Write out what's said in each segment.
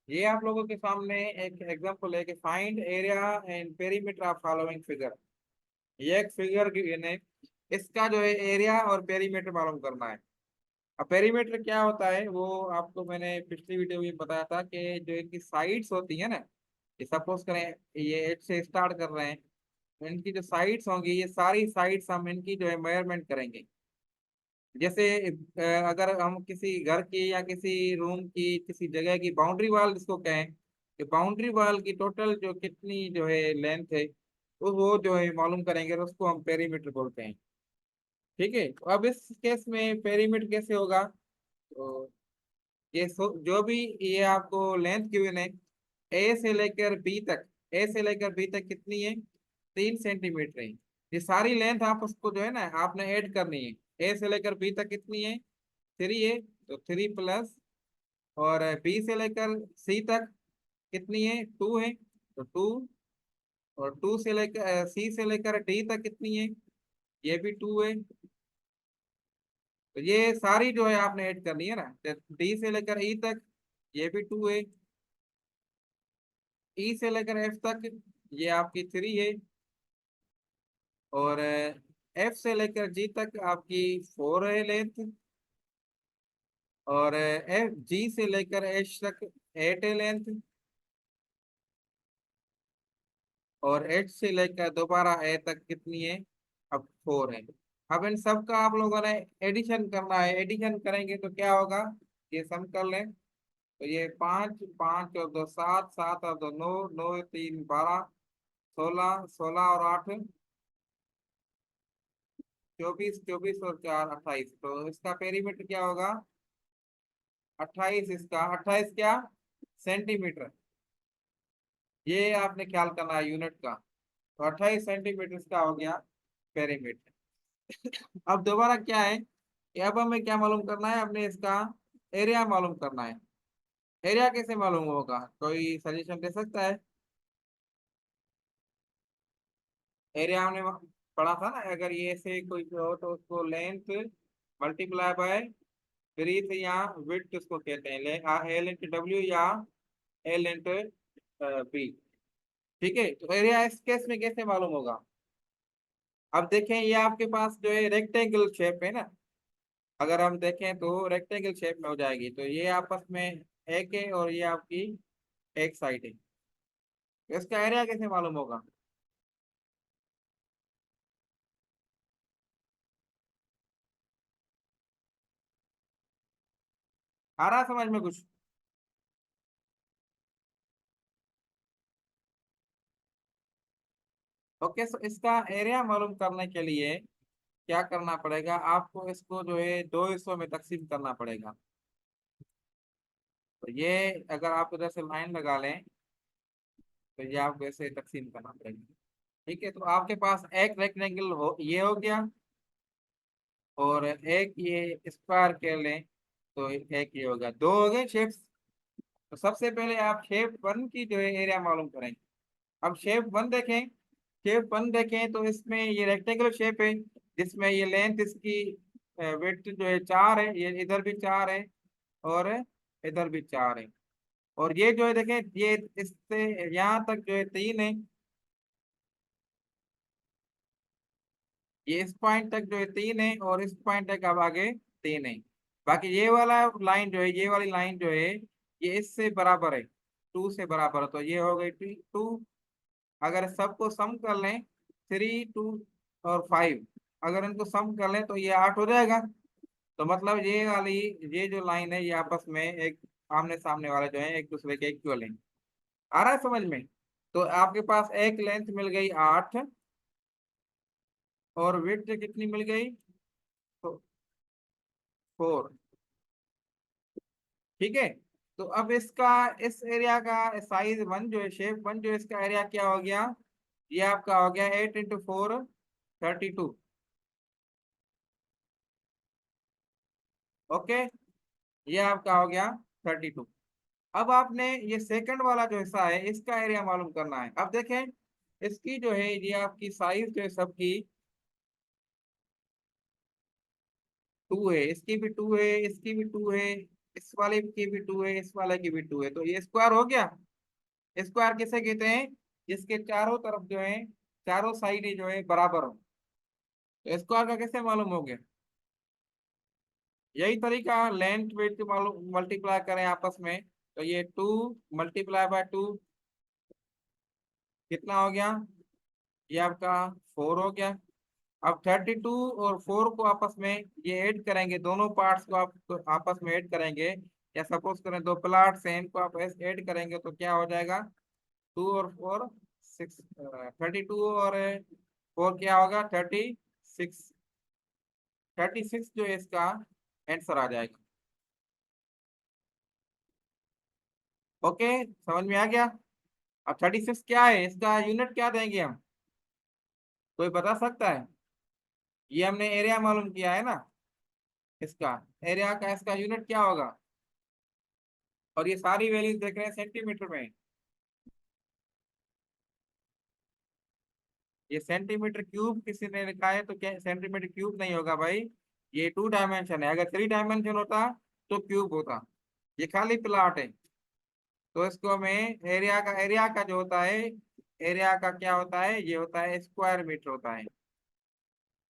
ये आप लोगों के सामने एक एग्जांपल है कि find area and perimeter of following figure. ये एक फिगर ने इसका जो है एरिया और पेरीमीटर मालूम करना है। अब पेरीमीटर क्या होता है वो आपको मैंने पिछली वीडियो में बताया था कि जो इनकी साइड्स होती है ना, ये सपोज करें ये एच से स्टार्ट कर रहे हैं, तो इनकी जो साइड्स होंगी ये सारी साइड्स हम इनकी जो है मेजरमेंट करेंगे। जैसे अगर हम किसी घर की या किसी रूम की किसी जगह की बाउंड्री वॉल जिसको कहें, कि बाउंड्री वॉल की टोटल जो कितनी जो है लेंथ है वो जो है मालूम करेंगे, तो उसको हम पेरीमीटर बोलते हैं। ठीक है, तो अब इस केस में पेरीमीटर कैसे होगा? तो जो भी ये आपको लेंथ गिवन है, ए से लेकर बी तक, ए से लेकर बी तक कितनी है? 3 सेंटीमीटर है। ये सारी लेंथ आप उसको जो है ना आपने ऐड करनी है। ए से लेकर बी तक कितनी है? 3 है, तो 3 प्लस, और बी से लेकर सी तक कितनी है? 2 है, तो 2, और 2 से लेकर सी से लेकर डी तक कितनी है? ये भी 2 है। तो ये सारी जो है आपने ऐड करनी है ना, डी से लेकर ई तक ये भी 2 है, ई से लेकर एफ तक ये आपकी 3 है, और एफ से लेकर जी तक आपकी 4 है लेंथ, और एफ जी से लेकर एच तक 8 है लेंथ, और एच से लेकर दोबारा ए तक कितनी है? अब 4 है। अब इन सब का आप लोगों ने एडिशन करना है। एडिशन करेंगे तो क्या होगा? ये सम कर लें, तो ये 5, 5 और 2 7, 7 और 2 9, 9 3 12, 16, 16 और 8 24, 24 और 4 28। तो इसका पेरीमीटर क्या होगा? 28। इसका 28 क्या? सेंटीमीटर। ये आपने ख्याल करना है यूनिट का। तो 28 सेंटीमीटर का हो गया पेरीमीटर। अब दोबारा क्या है कि अब हमें क्या मालूम करना है? अपने इसका एरिया मालूम करना है। एरिया कैसे मालूम होगा? कोई सजेशन दे सकता है? एरिया हमने पढ़ा था ना, अगर ये से कोई हो तो उसको लेंथ मल्टीप्लाई बाय ब्रीथ या विड्थ उसको कहते हैं, एल इंटू डब्ल्यू या एल इंटू बी। ठीक है, तो एरिया इस केस में कैसे मालूम होगा? अब देखें ये आपके पास जो है रेक्टेंगल शेप है ना, अगर हम देखें तो रेक्टेंगल शेप में हो जाएगी, तो ये आपस में एक है और ये आपकी एक साइड है। तो इसका एरिया कैसे मालूम होगा? आ रहा है समझ में कुछ? ओके, सो इसका एरिया मालूम करने के लिए क्या करना पड़ेगा? आपको इसको जो है दो हिस्सों में तकसीम करना पड़ेगा। तो ये अगर आप इधर से लाइन लगा लें तो ये आपको ऐसे तकसीम करना पड़ेगा। ठीक है, तो आपके पास एक रेक्टेंगल हो ये हो गया, और एक ये स्क्वायर के लें तो एक ये हो गया, दो हो गए शेप्स। तो सबसे पहले आप शेप वन की जो है एरिया मालूम करेंगे। अब शेप वन देखें। शेप वन देखें तो इसमें ये रेक्टेंगुलर शेप है, जिसमें ये लेंथ इसकी विड्थ जो है 4 है, ये इधर भी 4 है, और इधर भी 4 है, और ये जो है देखें ये इससे यहाँ तक जो है 3 है, ये इस पॉइंट तक जो है 3 है, और इस पॉइंट तक अब आगे 3 है। बाकी ये वाला लाइन जो है, ये वाली लाइन जो है ये इससे बराबर है, 2 से बराबर है, तो ये हो गई 2। अगर सबको सम कर लें, 3, 2 और 5, अगर इनको सम कर लें तो ये 8 हो जाएगा। तो मतलब ये वाली ये जो लाइन है ये आपस में एक आमने सामने वाले जो है एक दूसरे के इक्वल है। आ रहा है समझ में? तो आपके पास एक लेंथ मिल गई 8, और विड्थ कितनी मिल गई? तो 4। ठीक है, तो अब इसका इस एरिया का साइज वन जो है, शेप वन जो है, इसका एरिया क्या हो गया? ये आपका हो गया 8 × 4 32। ओके, ये आपका हो गया 32। अब आपने ये सेकंड वाला जो हिस्सा है इसका एरिया मालूम करना है। अब देखें इसकी जो है ये आपकी साइज जो है सबकी 2 है, इसकी भी 2 है, इसकी भी 2 है, इस वाले की भी 2 है, इस वाले की भी 2 है, तो ये स्क्वायर हो गया। स्क्वायर किसे कहते हैं? जिसके चारों तरफ जो है, चारों साइड जो है बराबर हो। तो स्क्वायर का कैसे मालूम हो गया? यही तरीका, लेंथ विड्थ मालूम मल्टीप्लाई करें आपस में, तो ये 2 × 2 कितना हो गया? ये आपका 4 हो गया। अब 32 और 4 को आपस में ये ऐड करेंगे, दोनों पार्ट्स को आप तो आपस में ऐड करेंगे, या सपोज करें दो प्लॉट्स हैं, इनको आप ऐड करेंगे तो क्या हो जाएगा? 2 और 4 6, 32 और 4 क्या होगा? 36। 36 जो है इसका आंसर आ जाएगा। ओके, समझ में आ गया? अब 36 क्या है, इसका यूनिट क्या देंगे हम? कोई बता सकता है? ये हमने एरिया मालूम किया है ना, इसका एरिया का इसका यूनिट क्या होगा? और ये सारी वैल्यूज देख रहे हैं सेंटीमीटर में। ये सेंटीमीटर क्यूब किसी ने लिखा है, तो क्या सेंटीमीटर क्यूब नहीं होगा भाई। ये 2 डायमेंशन है, अगर 3 डायमेंशन होता तो क्यूब होता। ये खाली प्लॉट है। तो इसको हमें एरिया का जो होता है, एरिया का क्या होता है? ये होता है स्क्वायर मीटर होता है।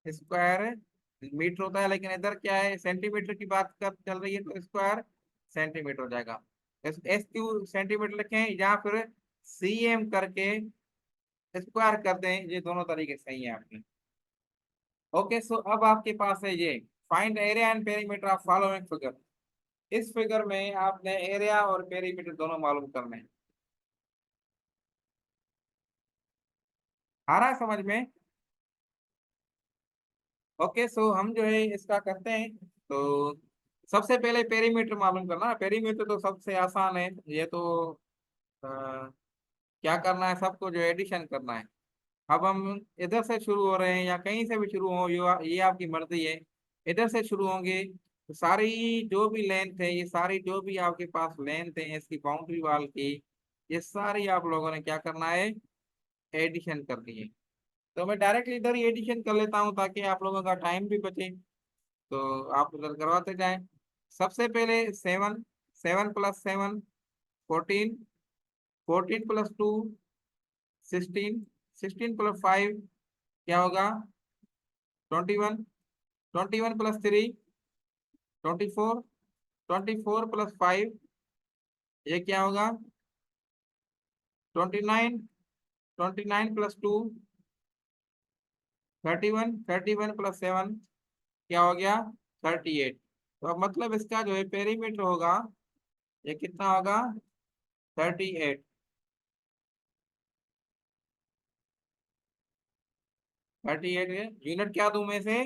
स्क्वायर मीटर होता है, लेकिन इधर क्या है, सेंटीमीटर की बात कर चल रही है, तो स्क्वायर सेंटीमीटर हो जाएगा। एस क्यू सेंटीमीटर लिखें या फिर सीएम करके स्क्वायर कर दें, ये दोनों तरीके सही है आपके। ओके, सो अब आपके पास है ये, find area and perimeter of following figure. इस फिगर में आपने एरिया और पेरीमीटर दोनों मालूम करने हैं। आ रहा है समझ में? ओके, सो हम जो है इसका करते हैं। तो सबसे पहले पेरीमीटर मालूम करना। पेरीमीटर तो सबसे आसान है, ये तो अ, क्या करना है, सबको जो एडिशन करना है। अब हम इधर से शुरू हो रहे हैं या कहीं से भी शुरू हो, ये आपकी मर्जी है। इधर से शुरू होंगे तो सारी जो भी लेंथ है, ये सारी जो भी आपके पास लेंथ है इसकी बाउंड्री वाल की, ये सारी आप लोगों ने क्या करना है? एडिशन करनी है। तो मैं डायरेक्टली इधर ही एडिशन कर लेता हूँ ताकि आप लोगों का टाइम भी बचे। तो आप उधर करवाते जाएं। सबसे पहले 7, 7 + 7 14, 14 + 2 16, 16 + 5 क्या होगा? 21, 21 + 3 24, 24 + 5 ये क्या होगा? 29, 29 + 2 31, 31 + 7 क्या हो गया? 38। तो अब मतलब इसका जो है पेरीमीटर होगा, ये कितना होगा? 38। 38 है, यूनिट क्या दूं में से?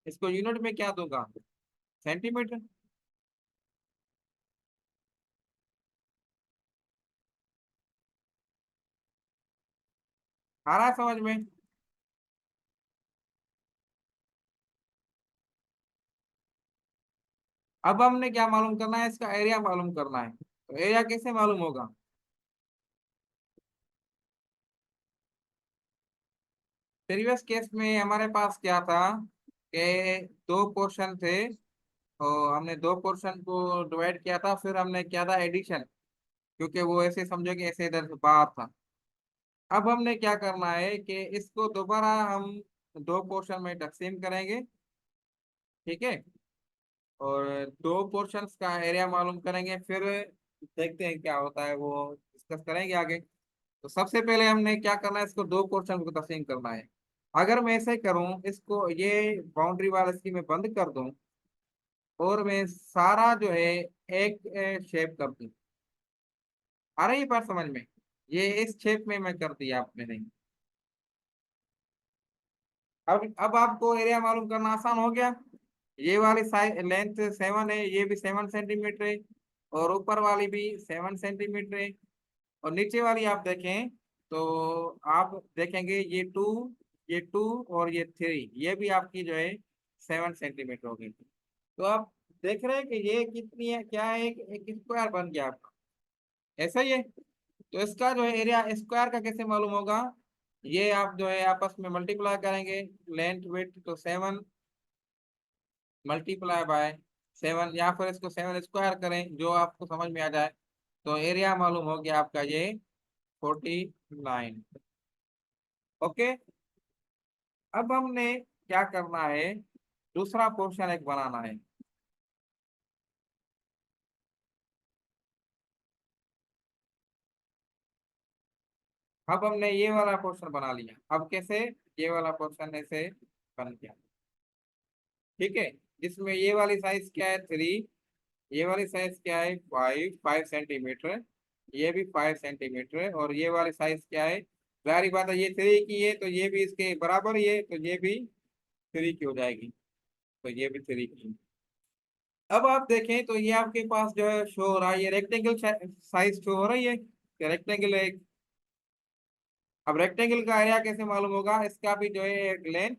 इसको यूनिट में क्या दूंगा? सेंटीमीटर। आ रहा है समझ में? अब हमने क्या मालूम करना है? इसका एरिया मालूम करना है। तो एरिया कैसे मालूम होगा? प्रीवियस केस में हमारे पास क्या था कि दो पोर्शन थे, और हमने दो पोर्शन को डिवाइड किया था, फिर हमने किया था एडिशन, क्योंकि वो ऐसे समझो कि ऐसे इधर से बाहर था। अब हमने क्या करना है कि इसको दोबारा हम दो पोर्शन में तकसीम करेंगे, ठीक है? और दो पोर्शंस का एरिया मालूम करेंगे, फिर देखते हैं क्या होता है, वो डिस्कस करेंगे आगे। तो सबसे पहले हमने क्या करना है, इसको दो पोर्शन को तकसीम करना है। अगर मैं ऐसे करूं, इसको ये बाउंड्री वाल इसकी मैं बंद कर दूं, और मैं सारा जो है एक शेप कर दूं। आ रही है बात समझ में? ये इस शेप में मैं कर दिया आपने नहीं। अब आपको एरिया मालूम करना आसान हो गया। ये वाली साइज लेंथ 7 है, ये भी 7 सेंटीमीटर है, और ऊपर वाली भी 7 सेंटीमीटर है। और नीचे वाली आप देखें तो आप देखेंगे ये टू और ये 3, ये भी आपकी जो है 7 सेंटीमीटर होगी। तो आप देख रहे हैं कि ये कितनी है, क्या है, एक स्क्वायर बन गया आपका। ऐसा ही है। तो इसका जो है एरिया स्क्वायर का कैसे मालूम होगा? ये आप जो है आपस में मल्टीप्लाई करेंगे, लेंथ विड्थ तो 7 मल्टीप्लाई बाय 7, या फिर इसको 7 स्क्वायर करें जो आपको समझ में आ जाए। तो एरिया मालूम हो गया आपका ये 49। ओके, अब हमने क्या करना है, दूसरा पोर्शन एक बनाना है। अब हमने ये वाला पोर्शन बना लिया, अब कैसे, ये वाला पोर्शन ऐसे बन गया। ठीक है, जिसमें ये वाली साइज क्या है 3, ये वाली साइज क्या है 5 5 सेंटीमीटर, ये भी 5 सेंटीमीटर है, और ये वाली साइज क्या है, जाहिर बात है ये 3 की है तो ये भी इसके बराबर ही है, तो ये भी 3 की हो जाएगी, तो ये भी 3 की। अब आप देखें तो ये आपके पास जो है शो हो रहा है, ये रेक्टेंगल साइज शो हो रही है, रेक्टेंगल है। अब रेक्टेंगल का एरिया कैसे मालूम होगा, इसका भी जो है एक लेंथ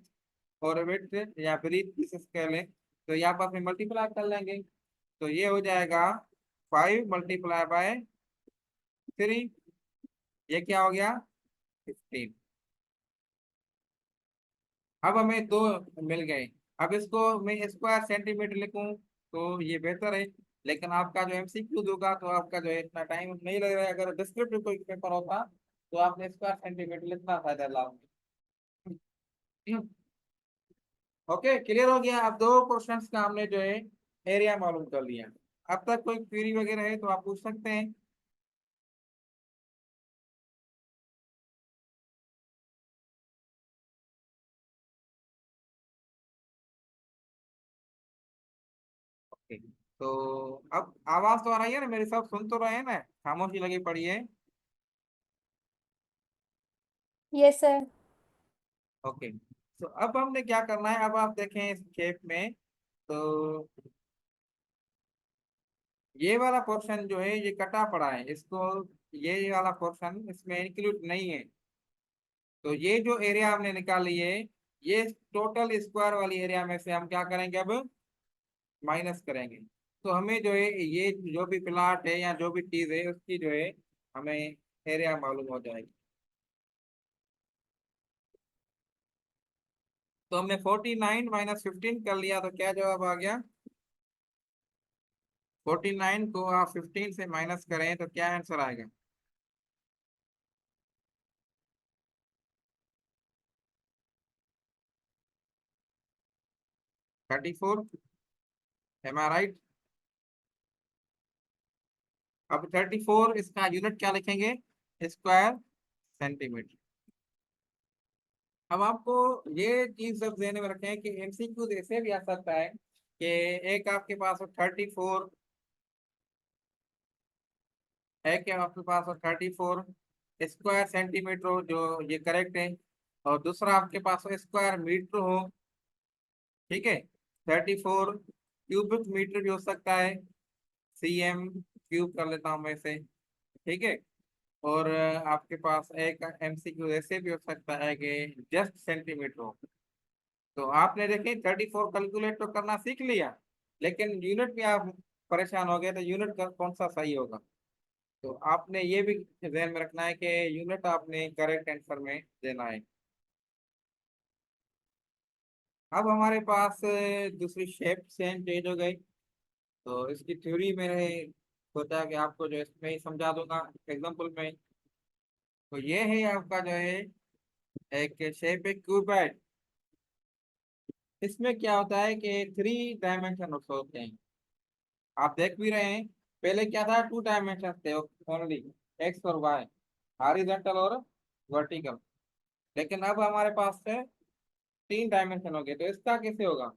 और विड्थ या ब्रीथ किस स्केल है, तो यहाँ पर हम मल्टीप्लाई कर लेंगे, तो ये हो जाएगा 5 × 3, ये क्या हो गया 15। अब हमें दो मिल गए। अब इसको मैं स्क्वायर सेंटीमीटर लिखूं तो ये बेहतर है, लेकिन आपका जो एमसीक्यू होगा तो आपका जो है इतना टाइम नहीं लगेगा। अगर डिस्क्रिप्टिव कोई पेपर होता तो आपने स्क्वायर सेंटीमीटर लिखना फायदा लाभ। ओके, क्लियर हो गया। अब दो क्वेश्चंस का हमने जो है एरिया मालूम कर लिया। अब तक कोई क्वेरी वगैरह है तो आप पूछ सकते हैं। ओके, तो अब आवाज तो आ रही है ना मेरी, सब सुन तो रहे हैं ना, खामोशी लगी पड़ी है। Yes sir. ओके, तो अब हमने क्या करना है, अब आप देखें इस शेप में, तो ये वाला पोर्शन जो है ये कटा पड़ा है, इसको ये वाला पोर्शन इसमें इंक्लूड नहीं है। तो ये जो एरिया हमने निकाली है, ये टोटल स्क्वायर वाली एरिया में से हम क्या करेंगे अब, माइनस करेंगे। तो हमें जो है ये जो भी प्लाट है या जो भी चीज है उसकी जो है हमें एरिया मालूम हो जाएगी। तो हमने 49 - 15 कर लिया, तो क्या जवाब आ गया, 49 को आप 15 से माइनस करें तो क्या आंसर आएगा। 34, एम आई राइट। अब 34 इसका यूनिट क्या लिखेंगे, स्क्वायर सेंटीमीटर। अब आपको ये चीज सब ध्यान में रखें कि एमसीक्यू ऐसे भी आ सकता है कि एक आपके पास 34, एक है आपके पास 34 स्क्वायर सेंटीमीटर हो, जो ये करेक्ट है, और दूसरा आपके पास स्क्वायर मीटर हो। ठीक है, 34 क्यूबिक मीटर भी हो सकता है, सीएम क्यूब कर लेता हूँ मैं इसे। ठीक है, और आपके पास एक एमसीक्यू ऐसे भी हो सकता है कि जस्ट सेंटीमीटर हो। तो आपने देखे 34 कैलकुलेट तो करना सीख लिया, लेकिन यूनिट में आप परेशान हो गए, तो यूनिट का कौन सा सही होगा। तो आपने ये भी ध्यान में रखना है कि यूनिट आपने करेक्ट आंसर में देना है। अब हमारे पास दूसरी शेप सेम चेंज हो गई, तो इसकी थ्योरी मैंने सोचा कि आपको जो है इसमें ही समझा दूंगा एग्जाम्पल में। तो ये है आपका जो है एक शेप है क्यूबॉइड। इसमें क्या होता है कि 3 डायमेंशन होते हैं, आप देख भी रहे हैं। पहले क्या था, 2 डायमेंशन थे ओनली, एक्स और वाई, हॉरिजॉन्टल और वर्टिकल। लेकिन अब हमारे पास है 3 डायमेंशन हो गए, तो इसका कैसे होगा।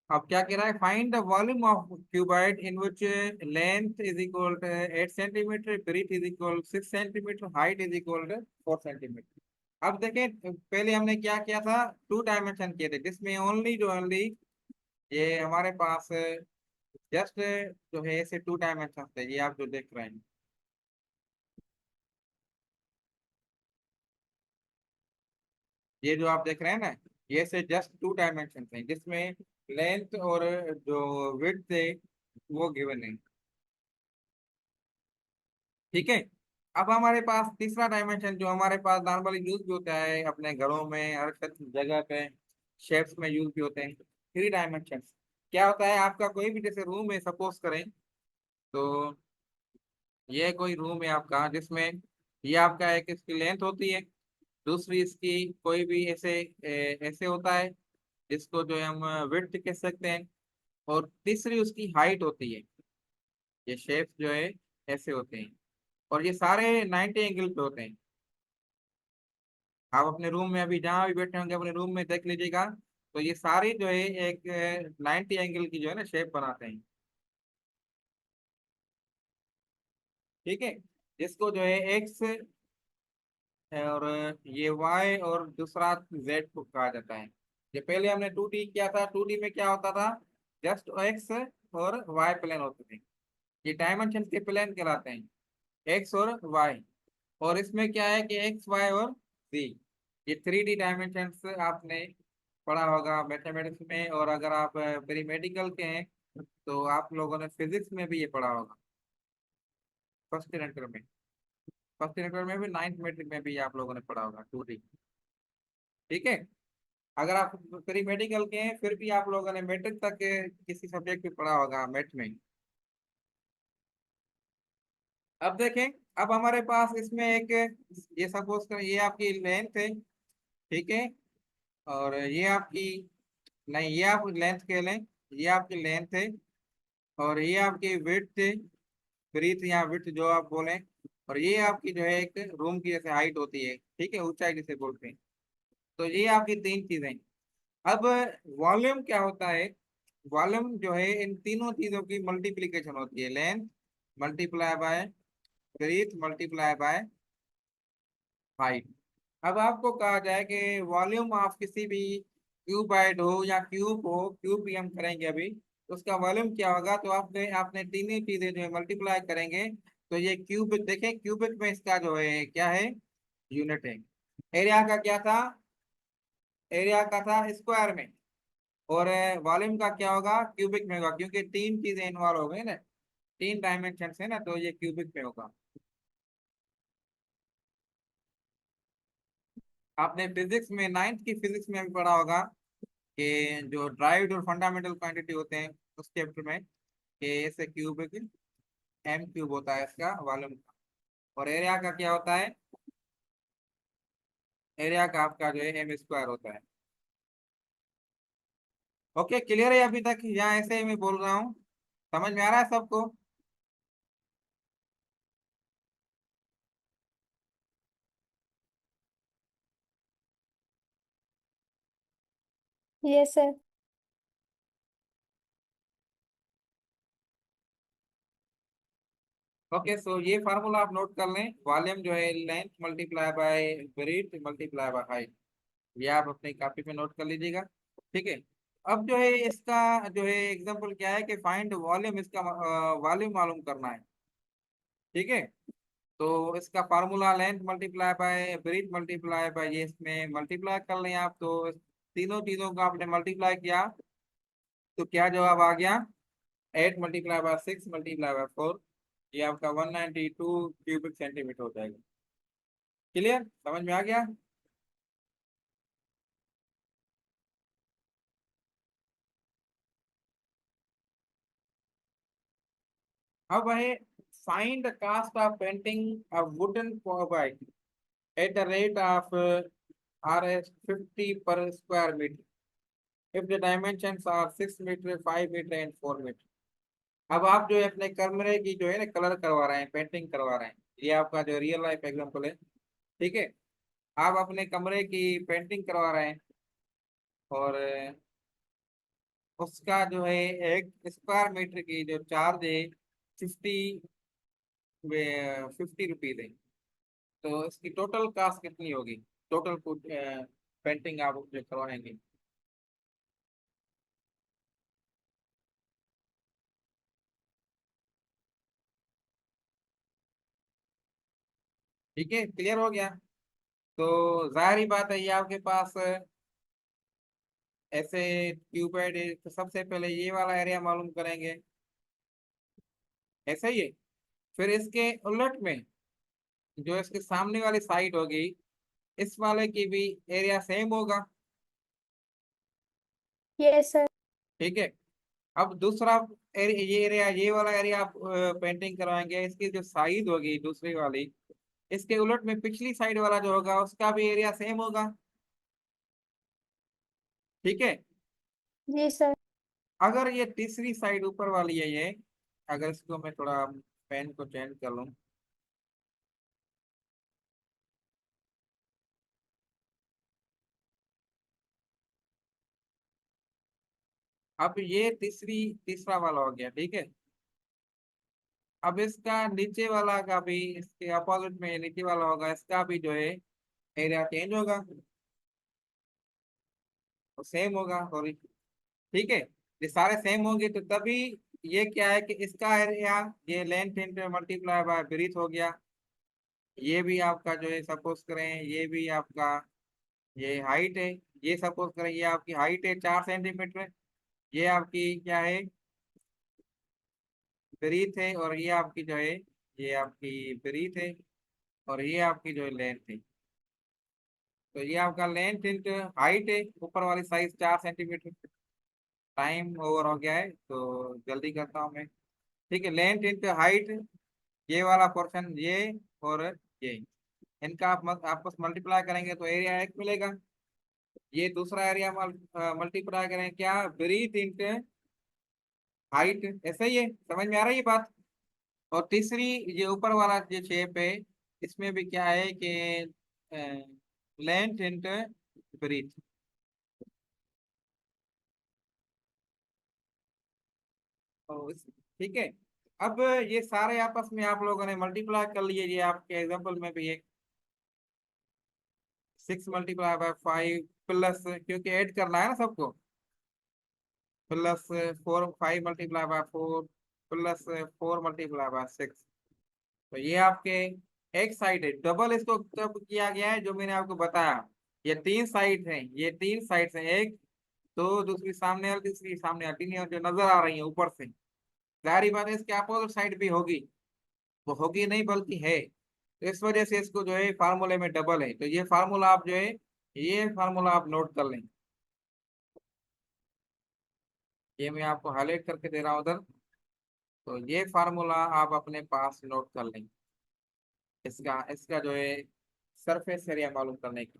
अब क्या कह रहा है, find the volume of cuboid in which length is equal to 8 centimetre, breadth is equal 6 centimetre, height is equal to 4 centimetre. अब देखें, पहले हमने क्या किया था, 2 डायमेंशन किए थे, जिसमें ओनली जो ओनली ये हमारे पास जस्ट जो है ऐसे 2 डायमेंशन है, ये आप जो देख रहे हैं, ये जो आप देख रहे हैं ना, ये से जस्ट 2 डायमेंशन है, जिसमें लेंथ और जो विड्थ है वो गिवन है। ठीक है। अब हमारे पास तीसरा डायमेंशन जो हमारे पास नॉर्मली यूज भी होता है अपने घरों में, हर जगह पे शेप्स में यूज भी होते हैं, 3 डायमेंशन। क्या होता है, आपका कोई भी जैसे रूम है सपोज करें, तो ये कोई रूम है आपका जिसमें ये आपका एक इसकी लेंथ होती है, दूसरी इसकी कोई भी ऐसे ऐसे होता है जिसको जो है हम विड्थ कह सकते हैं, और तीसरी उसकी हाइट होती है। ये शेप्स जो है ऐसे होते हैं, और ये सारे 90 एंगल पे होते हैं। आप अपने रूम में अभी जहाँ भी बैठे होंगे अपने रूम में देख लीजिएगा, तो ये सारी जो है एक 90 एंगल की जो है ना शेप बनाते हैं। ठीक है। जिसको जो है एक्स और ये वाई और दूसरा जेड को कहा जाता है। ये पहले हमने 2D किया था, 2D में क्या होता था, जस्ट एक्स और वाई प्लेन होते थे, ये डायमेंशन के प्लेन कहलाते हैं, एक्स और वाई। और इसमें क्या है कि एक्स वाई और जी, ये 3D डायमेंशन आपने पढ़ा होगा मैथमेटिक्स में, और अगर आप प्री मेडिकल के हैं तो आप लोगों ने फिजिक्स में भी ये पढ़ा होगा, फर्स्ट ईयर में। फर्स्ट ईयर में भी, नाइन्थ मेट्रिक में भी आप लोगों ने पढ़ा होगा 2D। ठीक है। अगर आप प्री मेडिकल के हैं फिर भी आप लोगों ने मैट्रिक तक के किसी सब्जेक्ट में पढ़ा होगा मैथ में। अब देखें, अब हमारे पास इसमें एक, ये सपोज करें ये आपकी लेंथ है, ठीक है, और ये आपकी, नहीं ये आप लेंथ कह लें, ये आपकी लेंथ है, और ये आपकी विड्थ है, ब्रीथ या विड्थ जो आप बोलें, और ये आपकी जो है एक रूम की जैसे हाइट होती है, ठीक है, ऊंचाई जिसे बोलते हैं। तो ये आपकी 3 चीजें। अब वॉल्यूम क्या होता है, वॉल्यूम जो है इन तीनों चीजों की मल्टीप्लीकेशन होती है, length multiply by breadth multiply by height. अब आपको कहा जाए कि वॉल्यूम ऑफ किसी भी क्यूबाइड हो या क्यूब हो, क्यूब भी हम करेंगे अभी, तो उसका वॉल्यूम क्या होगा, तो आपने आपने तीनों चीजें जो है मल्टीप्लाई करेंगे, तो ये क्यूबिक, देखें क्यूबिक में इसका जो है क्या है, यूनिट है। एरिया का क्या था, एरिया का था स्क्वायर में, और वॉल्यूम का क्या होगा, क्यूबिक में होगा, क्योंकि 3 चीजें इन्वॉल्व हो गई ना, 3 डायमेंशन है ना, तो ये क्यूबिक में होगा। आपने फिजिक्स में, नाइन्थ की फिजिक्स में भी पढ़ा होगा कि जो ड्राइव्ड और फंडामेंटल क्वांटिटी होते हैं उस चैप्टर में, कि ऐसे क्यूबिक एम क्यूब होता है इसका वॉल्यूम का, और एरिया का क्या होता है, एरिया का आपका जो है एम स्क्वायर होता है। ओके, क्लियर है अभी तक, यहाँ ऐसे ही मैं बोल रहा हूँ, समझ में आ रहा है सबको। Yes, sir. ओके, सो ये फार्मूला आप नोट कर लें, वॉल्यूम जो है length multiply by breadth multiply by height, ये आप अपनी कॉपी पे नोट कर लीजिएगा। ठीक है। अब जो है इसका जो है एग्जांपल क्या है कि फाइंड वॉल्यूम, इसका वॉल्यूम मालूम करना है। ठीक है। तो इसका formula length multiply by breadth multiply by, ये इसमें मल्टीप्लाई कर लें आप, तो तीनों चीजों को आपने मल्टीप्लाई किया, तो क्या जवाब आ गया, 8 × 6 × 4, ये आपका 192 क्यूबिक सेंटीमीटर हो जाएगा। क्लियर, समझ में आ गया। अब है find the cost of painting a wooden cuboid at the rate of RS 50 per square metre if the dimensions are 6 metre, 5 metre and 4 metre. अब आप जो है अपने कमरे की जो है ना कलर करवा रहे हैं, पेंटिंग करवा रहे हैं, ये आपका जो रियल लाइफ एग्जांपल है। ठीक है। आप अपने कमरे की पेंटिंग करवा रहे हैं, और उसका जो है एक स्क्वायर मीटर की जो चार्ज है 50 रुपीज है। तो इसकी टोटल कास्ट कितनी होगी, टोटल पेंटिंग आप जो करवाएंगे। ठीक है, क्लियर हो गया। तो जाहिर ही बात है, ये आपके पास ऐसे क्यूबॉइड है, तो सबसे पहले ये वाला एरिया मालूम करेंगे, ऐसा ही है। फिर इसके उलट में जो इसके सामने वाली साइड होगी, इस वाले की भी एरिया सेम होगा। Yes sir. ठीक है। अब दूसरा ये एरिया, ये वाला एरिया आप पेंटिंग करवाएंगे, इसकी जो साइड होगी दूसरी वाली, इसके उलट में पिछली साइड वाला जो होगा उसका भी एरिया सेम होगा। ठीक है। जी सर। अगर ये तीसरी साइड ऊपर वाली है ये, अगर इसको मैं थोड़ा पेन को चेंज कर लूं, अब ये तीसरा वाला हो गया। ठीक है। अब इसका नीचे वाला का भी, इसके अपोजिट में नीचे वाला होगा, इसका भी जो है एरिया चेंज होगा, और सेम होगा, सॉरी। ठीक है। ये सारे सेम होंगे तो तभी ये क्या है कि इसका एरिया, ये length into multiply by breadth हो गया। ये भी आपका जो है, सपोज करें ये भी आपका, ये हाइट है, ये सपोज करें ये आपकी हाइट है 4 सेंटीमीटर, ये आपकी क्या है, ब्रीथ है, और ये आपकी जो है, ये आपकी ब्रीथ है, और ये आपकी जो है लेंथ है। तो ये आपका लेंथ इंटू हाइट है, ऊपर वाली साइज 4 सेंटीमीटर। टाइम ओवर हो गया है तो जल्दी करता हूँ मैं। ठीक है, लेंथ इंटू हाइट, ये वाला पोर्शन ये, और ये, इनका आप आपस मल्टीप्लाई करेंगे तो एरिया एक मिलेगा। ये दूसरा एरिया मल्टीप्लाई करें क्या, ब्रीथ इंटू हाइट, ऐसा ही है, समझ में आ रही है बात। और तीसरी, ये ऊपर वाला जो शेप है, इसमें भी क्या है कि लेंथ इंटू ब्रीथ। ठीक है। अब ये सारे आपस में आप लोगों ने मल्टीप्लाई कर लिए, ये आपके एग्जांपल में भी है 6 × 5 प्लस, क्योंकि ऐड करना है ना सबको, प्लस 4 5 × 4 प्लस 4 × 6। तो ये आपके एक साइड है, डबल इसको तब किया गया है जो मैंने आपको बताया। ये तीन साइड हैं, ये तीन साइड हैं, एक दो, दूसरी सामने वाली, तीसरी सामने वाली, तीन जो नजर आ रही है ऊपर से, जाहिर बात है इसके अपोजिट साइड भी होगी। वो होगी नहीं बल्कि है, तो इस वजह से इसको जो है फार्मूले में डबल है, तो ये फार्मूला आप जो है, ये फार्मूला आप नोट कर लें। ये मैं आपको हाईलाइट करके दे रहा हूँ उधर। तो ये फार्मूला आप अपने पास नोट कर लें, इसका इसका जो है सरफेस एरिया मालूम करने का।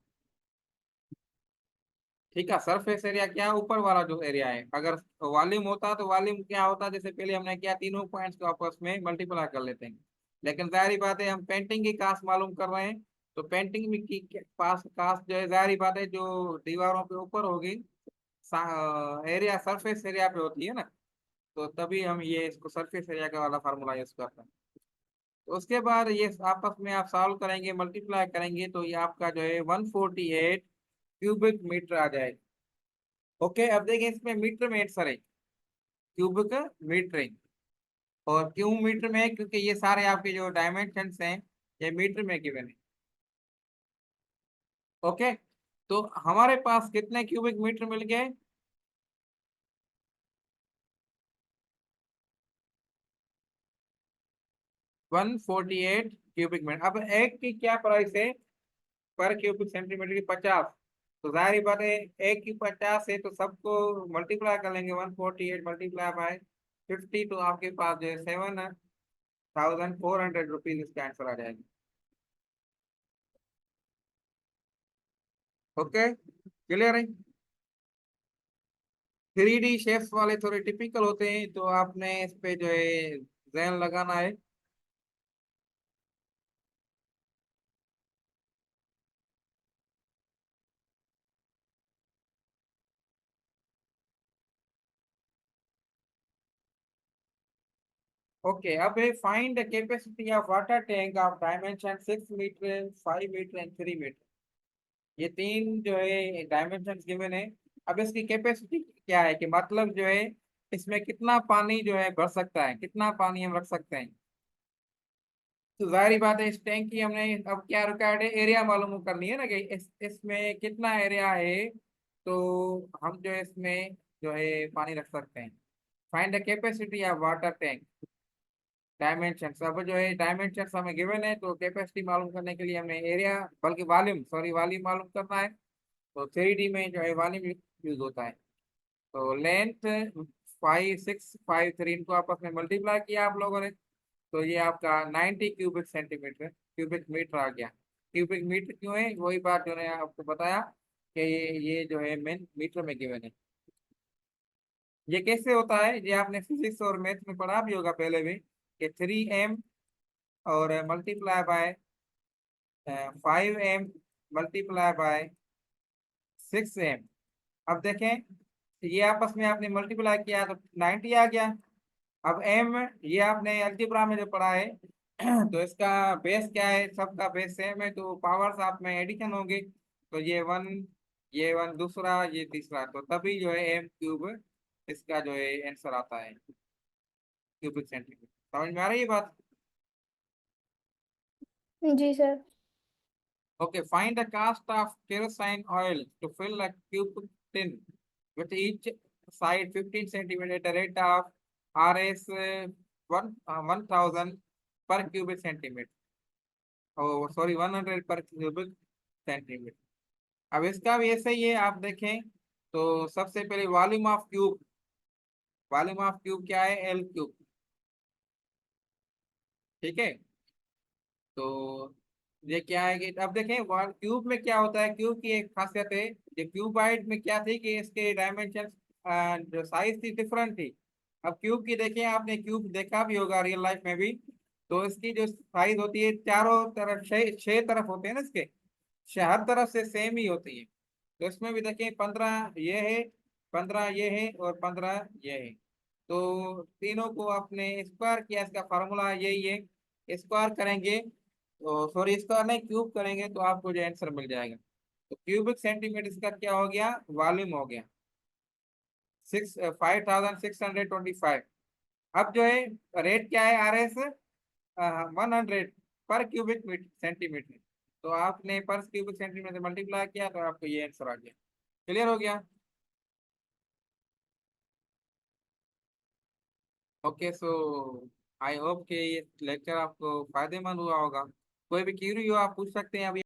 ठीक है, सरफेस एरिया क्या, ऊपर वाला जो एरिया है, अगर वॉल्यूम होता तो वॉल्यूम क्या होता, जैसे पहले हमने किया, तीनों पॉइंट्स को आपस में मल्टीप्लाई कर लेते हैं। लेकिन जाहिर बात है हम पेंटिंग की कास्ट मालूम कर रहे हैं, तो पेंटिंग में की पास कास्ट जो है, जाहिर बात है जो दीवारों पे ऊपर होगी, एरिया सरफेस एरिया पे होती है ना, तो तभी हम ये इसको सरफेस एरिया का वाला फार्मूला यूज करते हैं। तो उसके बाद ये आपस में आप सॉल्व करेंगे, मल्टीप्लाई करेंगे, तो ये आपका जो है 148 क्यूबिक मीटर आ जाएगा। ओके, अब देखिए इसमें मीटर में आंसर है, क्यूबिक मीटर है। और क्यों मीटर में है, क्योंकि ये सारे आपके जो डायमेंशंस हैं ये मीटर में गिवन है। ओके, तो हमारे पास कितने क्यूबिक मीटर मिल गए, 148 क्यूबिक मीटर। अब एक की क्या प्राइस है, पर क्यूबिक सेंटीमीटर की 50। तो जाहिर बात है, एक की 50 है तो सबको मल्टीप्लाई कर लेंगे, 148 मल्टीप्लाई बाय 50, तो आपके पास जो है 7,400 रुपीज, इसका आंसर आ जाएगा। ओके, क्लियर है। 3D शेप्स वाले थोड़े टिपिकल होते हैं, तो आपने इस पे जो है जहन लगाना है। ओके, अब find the capacity of water tank of dimension 6 metre, 5 metre and 3 metre. ये तीन जो है डायमेंशन गिवन है। अब इसकी कैपेसिटी क्या है, कि मतलब जो है इसमें कितना पानी जो है भर सकता है, कितना पानी हम रख सकते हैं। तो जाहिर बात है इस टैंक की हमने अब क्या रिक्वायर्ड है, एरिया मालूम करनी है ना कि इसमें कितना एरिया है, तो हम जो है इसमें जो है पानी रख सकते हैं। Find the capacity of water tank, dimension. अब जो है डायमेंशन हमें गिवन है, तो कैपेसिटी मालूम करने के लिए हमें एरिया, बल्कि वॉल्यूम, सॉरी वॉल्यूम मालूम करना है। तो 3D में जो है वॉल्यूम यूज होता है। तो लेंथ 5653, इनको आपस में मल्टीप्लाई किया आप लोगों ने, तो ये आपका 90 क्यूबिक सेंटीमीटर, क्यूबिक मीटर आ गया। क्यूबिक मीटर क्यों है, वही बात जो है आपको बताया कि ये जो है मेन मीटर में गिवन है। ये कैसे होता है, ये आपने फिजिक्स और मैथ में पढ़ा भी होगा पहले भी, कि 3m और multiply by 5m multiply by 6m। अब देखें, ये आपस में आपने मल्टीप्लाई किया तो 90 आ गया। अब m, ये आपने अलजेब्रा में जो पढ़ा है तो इसका बेस क्या है, सबका बेस सेम है, तो पावर्स आप में एडिशन होंगे। तो ये वन दूसरा, ये तीसरा, तो तभी जो है एम क्यूब इसका जो है आंसर आता है, क्यूबिक सेंटीमीटर। समझ में आ रही है बात? जी sir. Okay, find the cost of kerosene oil to fill a cubic tin with each side 15 centimeter at a rate of Rs 1000 per cubic centimeter. Oh, sorry, 100 per cubic centimeter. अब इसका भी ऐसे ही है, आप देखें तो सबसे पहले volume of cube, volume of cube क्या है, एल क्यूब। ठीक है, तो ये क्या है कि अब देखें क्यूब में क्या होता है, क्यूब की एक खासियत है, ये क्यूबाइड में क्या थी कि इसके डायमेंशन जो साइज थी डिफरेंट थी। अब क्यूब की देखें, आपने क्यूब देखा भी होगा रियल लाइफ में भी, तो इसकी जो साइज होती है चारों तरफ, छह तरफ होते हैं ना इसके, हर तरफ से सेम ही होती है। तो इसमें भी देखें 15 ये है, 15 ये है और 15 ये है। तो तीनों को आपने स्क्वायर किया, इसका फार्मूला यही है, स्क्वायर करेंगे तो, सॉरी स्क्वायर नहीं, क्यूब करेंगे तो आपको जो आंसर मिल जाएगा। तो क्यूबिक सेंटीमीटर इसका क्या हो गया, वॉल्यूम हो गया 5625। अब जो है रेट क्या है, RS 100 पर क्यूबिक सेंटीमीटर। तो आपने पर क्यूबिक सेंटीमीटर मल्टीप्लाई किया तो आपको ये आंसर आ गया। क्लियर हो गया? ओके, सो आई होप कि ये लेक्चर आपको फायदेमंद हुआ होगा। कोई भी क्यूरी हो आप पूछ सकते हैं अभी।